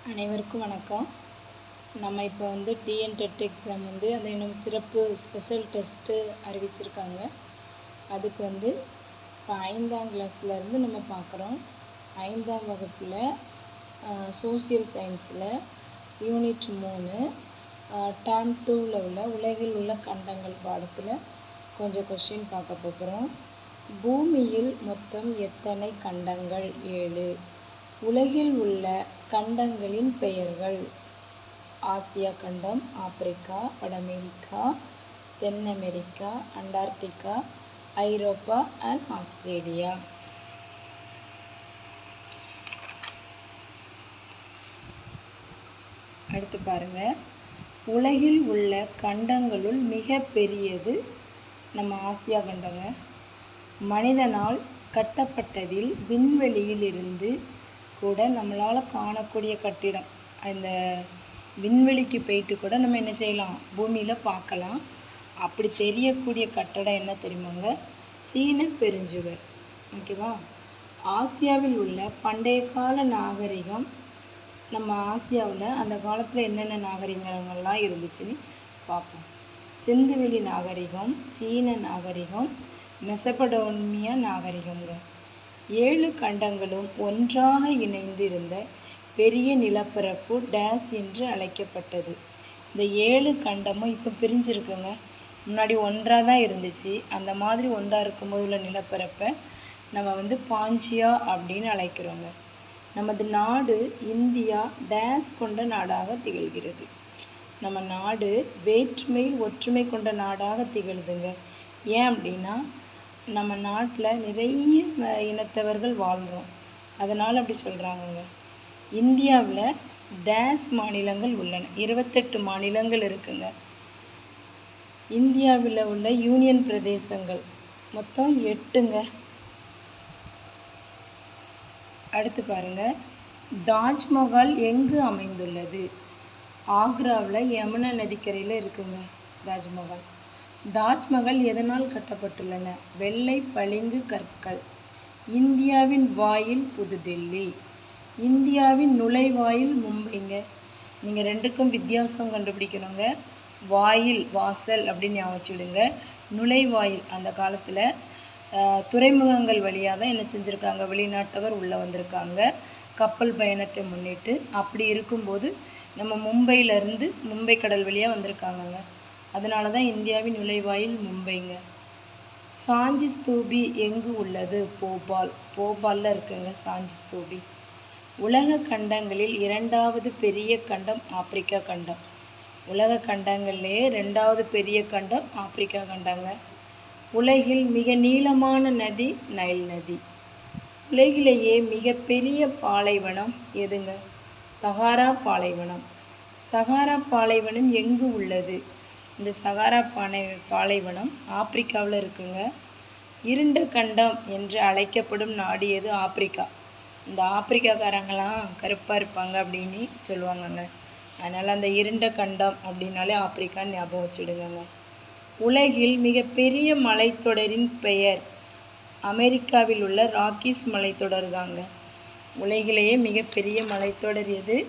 அனைவருக்கும் வணக்கம். நம்ம இப்போ டிஎன் டெட் எக்ஸாம் அந்த இன்னும் சிறப்பு ஸ்பெஷல் டெஸ்ட்டு அறிவிச்சிருக்காங்க. அதுக்கு இப்போ 5ஆம் கிளாஸ்லேருந்து நம்ம பார்க்குறோம். 5ஆம் வகுப்பில் சோசியல் சயின்ஸில் யூனிட் 3 டேர்ம் 2ல் உள்ள உலகில் உள்ள கண்டங்கள் பாடத்தில் கொஞ்சம் கொஸ்டின் பார்க்க போகிறோம். பூமியில் மொத்தம் எத்தனை கண்டங்கள்? 7. உலகில் உள்ள கண்டங்களின் பெயர்கள்: ஆசியா கண்டம், ஆப்பிரிக்கா, வட America, then America, Antarctica, Europe and Australia. அடுத்து பாருங்கள், உலகில் உள்ள கண்டங்களுள் மிக பெரியது நம்ம ஆசியா கண்டங்க. மனிதனால் கட்டப்பட்டதில் விண்வெளியில் இருந்து கூட நம்மளால் காணக்கூடிய கட்டிடம், அந்த விண்வெளிக்கு போயிட்டு கூட நம்ம என்ன செய்யலாம், பூமியில் பார்க்கலாம். அப்படி தெரியக்கூடிய கட்டடம் என்ன தெரியுமாங்க? சீன பெருஞ்சுவர். ஓகேவா? ஆசியாவில் உள்ள பண்டைய கால நாகரிகம், நம்ம ஆசியாவில் அந்த காலத்தில் என்னென்ன நாகரிகங்கள்லாம் இருந்துச்சுன்னு பார்ப்போம். சிந்துவெளி நாகரிகம், சீன நாகரிகம், மெசபடோமியா நாகரிகங்க. 7 கண்டங்களும் ஒன்றாக இணைந்து இருந்த பெரிய நிலப்பரப்பு டேஸ் என்று அழைக்கப்பட்டது. இந்த 7 கண்டமும் இப்போ பிரிஞ்சிருக்குங்க. முன்னாடி ஒன்றாக தான் இருந்துச்சு. அந்த மாதிரி ஒன்றாக இருக்கும்போது உள்ள நிலப்பரப்பை நம்ம பாஞ்சியா அப்படின்னு அழைக்கிறோங்க. நமது நாடு இந்தியா டேஸ் கொண்ட நாடாக திகழ்கிறது. நம்ம நாடு வேற்றுமையில் ஒற்றுமை கொண்ட நாடாக திகழ்துங்க. ஏன் அப்படின்னா, நம்ம நாட்டில் நிறைய இனத்தவர்கள் வாழ்கிறோம். அதனால் அப்படி சொல்கிறாங்கங்க. இந்தியாவில் டேஸ் மாநிலங்கள் உள்ளன. 28 மாநிலங்கள் இருக்குங்க. இந்தியாவில் உள்ள யூனியன் பிரதேசங்கள் மொத்தம் 8ங்க. அடுத்து பாருங்கள், தாஜ்மஹால் எங்கு அமைந்துள்ளது? ஆக்ராவில் யமுனா நதிக்கரையில் இருக்குங்க தாஜ்மஹால். தாஜ்மஹால் எதனால் கட்டப்பட்டுள்ளன? வெள்ளை பளிங்கு கற்கள். இந்தியாவின் வாயில் புதுடெல்லி. இந்தியாவின் நுழைவாயில் மும்பைங்க. நீங்கள் ரெண்டுக்கும் வித்தியாசம் கண்டுபிடிக்கணுங்க. வாயில், வாசல் அப்படின்னு ஞாபகம் வச்சுடுங்க. நுழைவாயில் அந்த காலத்தில் துறைமுகங்கள் வழியாக தான் என்ன செஞ்சுருக்காங்க, வெளிநாட்டவர் உள்ளே வந்திருக்காங்க கப்பல் பயணத்தை முன்னிட்டு. அப்படி இருக்கும்போது நம்ம மும்பையிலேருந்து மும்பை கடல் வழியாக வந்திருக்காங்கங்க. அதனால தான் இந்தியாவின் நுழைவாயில் மும்பைங்க. சாஞ்சி ஸ்தூபி எங்கு உள்ளது? போபாலில் இருக்குங்க சாஞ்சி ஸ்தூபி. உலக கண்டங்களில் 2வது பெரிய கண்டம் ஆப்பிரிக்கா கண்டம். உலக கண்டங்கள்லேயே 2வது பெரிய கண்டம் ஆப்பிரிக்கா கண்டங்க. உலகில் மிக நீளமான நதி நைல் நதி. உலகிலேயே மிகப்பெரிய பாலைவனம் எதுங்க? சஹாரா பாலைவனம். சஹாரா பாலைவனம் எங்கு உள்ளது? இந்த சஹாரா பாலைவனம் ஆப்பிரிக்காவில் இருக்குங்க. இருண்ட கண்டம் என்று அழைக்கப்படும் நாடு எது? ஆப்பிரிக்கா. இந்த ஆப்பிரிக்காக்காரங்களாம் கருப்பாக இருப்பாங்க அப்படின்னு சொல்லுவாங்கங்க. அதனால் அந்த இருண்ட கண்டம் அப்படின்னாலே ஆப்பிரிக்கான்னு ஞாபகம் வச்சுடுங்க. உலகில் மிகப்பெரிய மலைத்தொடரின் பெயர்? அமெரிக்காவில் உள்ள ராக்கீஸ் மலைத்தொடர் தாங்க. உலகிலேயே மிகப்பெரிய மலைத்தொடர் எது?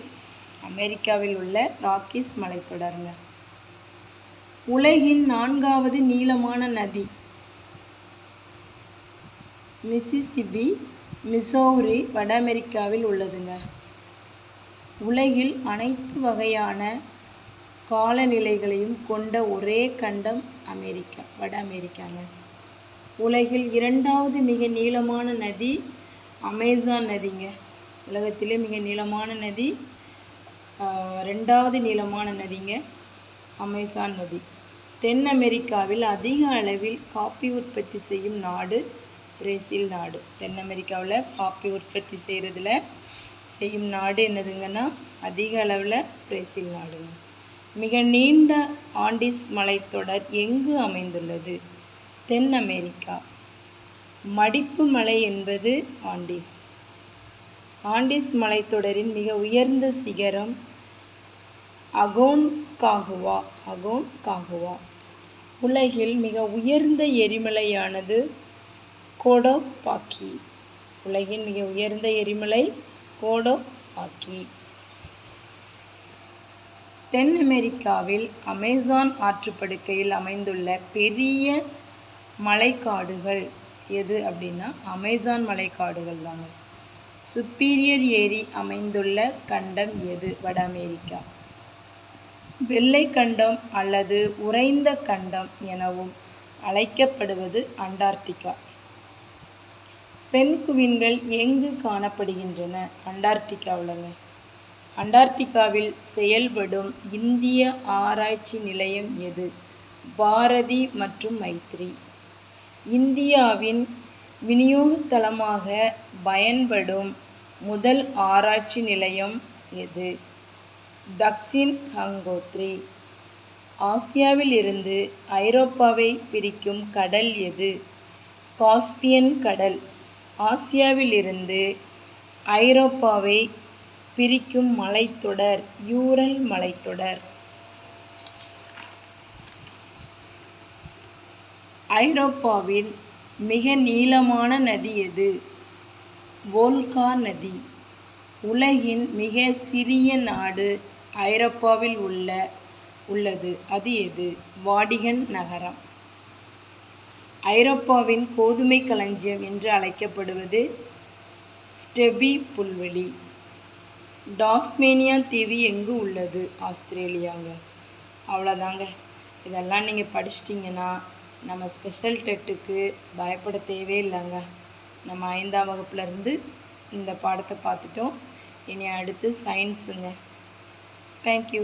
அமெரிக்காவில் உள்ள ராக்கீஸ் மலைத்தொடருங்க. உலகின் 4வது நீளமான நதி? மிசிசிப்பி, மிசௌரி, வட அமெரிக்காவில் உள்ளதுங்க. உலகில் அனைத்து வகையான காலநிலைகளையும் கொண்ட ஒரே கண்டம் அமெரிக்கா, வட அமெரிக்காங்க. உலகில் 2வது மிக நீளமான நதி அமேசான் நதிங்க. உலகத்திலே மிக நீளமான நதி 2வது நீளமான நதிங்க அமேசான் நதி. தென் அமெரிக்காவில் அதிக அளவில் காப்பி உற்பத்தி செய்யும் நாடு பிரேசில் நாடு. தென் அமெரிக்காவில் காப்பி உற்பத்தி செய்யும் நாடு என்னதுங்கன்னா அதிக அளவில் பிரேசில் நாடுங்க. மிக நீண்ட ஆண்டிஸ் மலைத்தொடர் எங்கு அமைந்துள்ளது? தென் அமெரிக்கா. மடிப்பு மலை என்பது ஆண்டிஸ். ஆண்டிஸ் மலைத்தொடரின் மிக உயர்ந்த சிகரம் அகோன்காகுவா. உலகில் மிக உயர்ந்த எரிமலையானது கோடோபாக்கி. உலகின் மிக உயர்ந்த எரிமலை கோடோபாக்கி. தென் அமெரிக்காவில் அமேசான் ஆற்றுப்படுக்கையில் அமைந்துள்ள பெரிய மலைக்காடுகள் எது அப்படின்னா அமேசான் மலைக்காடுகள் தாங்க. சுப்பீரியர் ஏரி அமைந்துள்ள கண்டம் எது? வட அமெரிக்கா. வெள்ளை கண்டம் அல்லது உறைந்த கண்டம் எனவும் அழைக்கப்படுவது அண்டார்டிகா. பென்குவின்கள் எங்கு காணப்படுகின்றன? அண்டார்டிகாவிலங்க. அண்டார்டிகாவில் செயல்படும் இந்திய ஆராய்ச்சி நிலையம் எது? பாரதி மற்றும் மைத்ரி. இந்தியாவின் விநியோகத்தளமாக பயன்படும் முதல் ஆராய்ச்சி நிலையம் எது? தக்ஷின் கங்கோத்ரி. ஆசியாவில் இருந்து ஐரோப்பாவை பிரிக்கும் கடல் எது? காஸ்பியன் கடல். ஆசியாவில் இருந்து ஐரோப்பாவை பிரிக்கும் மலைத்தொடர் யூரல் மலைத்தொடர். ஐரோப்பாவின் மிக நீளமான நதி எது? வோல்கா நதி. உலகின் மிக சிறிய நாடு ஐரோப்பாவில் உள்ளது. அது எது? வாடிகன் நகரம். ஐரோப்பாவின் கோதுமை களஞ்சியம் என்று அழைக்கப்படுவது ஸ்டெபி புல்வெளி. டாஸ்மேனியா தீவு எங்கு உள்ளது? ஆஸ்திரேலியாங்க. அவ்வளோதாங்க. இதெல்லாம் நீங்கள் படிச்சிட்டிங்கன்னா நம்ம ஸ்பெஷல் டெட்டுக்கு பயப்பட தேவையில்லைங்க. நம்ம 5ஆம் வகுப்புலேருந்து இந்த பாடத்தை பார்த்துட்டோம். இனி அடுத்து சயின்ஸுங்க. தேங்க்யூ.